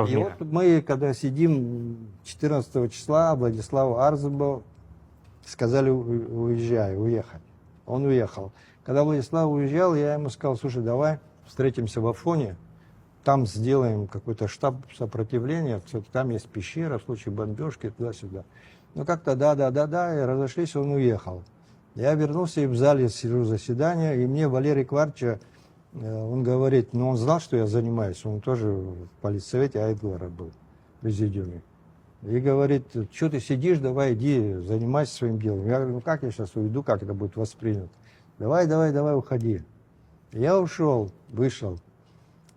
И вот мы, когда сидим 14 числа, Владиславу Арзубову сказали уехать. Он уехал. Когда Владислав уезжал, я ему сказал: слушай, давай встретимся в Афоне, там сделаем какой-то штаб сопротивления, там есть пещера в случае бомбежки, туда-сюда. Ну как-то да, и разошлись, он уехал. Я вернулся и в зале сижу заседания, и мне Валерий Кварча, он говорит, ну он знал, что я занимаюсь, он тоже в политсовете Айдгора был, в президиуме. И говорит, что ты сидишь, давай иди, занимайся своим делом. Я говорю, ну как я сейчас уйду, как это будет воспринято? Давай, уходи. Я ушел, вышел.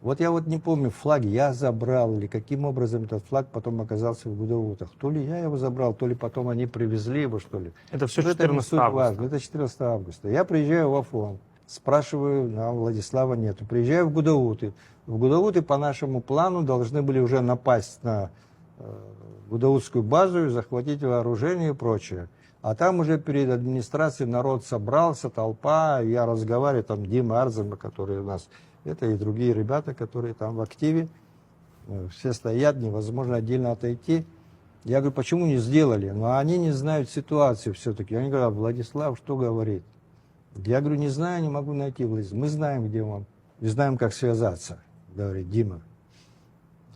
Вот я вот не помню, флаги я забрал, или каким образом этот флаг потом оказался в Гудовутах. То ли я его забрал, то ли потом они привезли его, что ли. Это все 14 августа. Это 14 августа. Я приезжаю в Афон, спрашиваю, Владислава нету. Приезжаю в Гудауты. В Гудауты по нашему плану должны были уже напасть на Гудаутскую базу и захватить вооружение и прочее. А там уже перед администрацией народ собрался, толпа, я разговариваю, там Дима Арзема, который у нас, это и другие ребята, которые там в активе, все стоят, невозможно отдельно отойти. Я говорю, почему не сделали? Но они не знают ситуацию все-таки. Они говорят, Владислав, что говорит? Я говорю, не знаю, не могу найти Владислав. Мы знаем, где он, не знаем, как связаться, говорит Дима.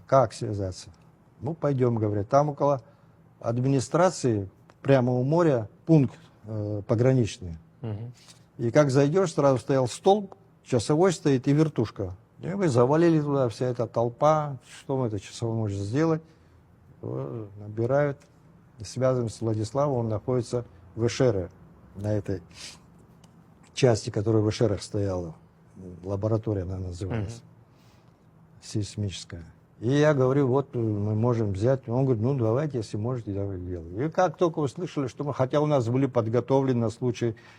Как связаться? Ну, пойдем, говорят, там около администрации, прямо у моря, пункт пограничный. И как зайдешь, сразу стоял столб, часовой стоит и вертушка. И мы завалили туда, вся эта толпа, что мы это часовой может сделать. Набирают, связываемся с Владиславом, он находится в Эшере, на этой части, которая в Эшерах стояла, лаборатория она называлась, сейсмическая. И я говорю, вот мы можем взять. Он говорит, ну давайте, если можете, давайте делать. И как только услышали, что мы, хотя у нас были подготовлены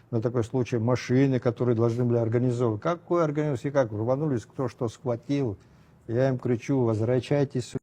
на такой случай машины, которые должны были организовывать. Какой организовать? И как? Рванулись, кто что схватил. Я им кричу, возвращайтесь сюда.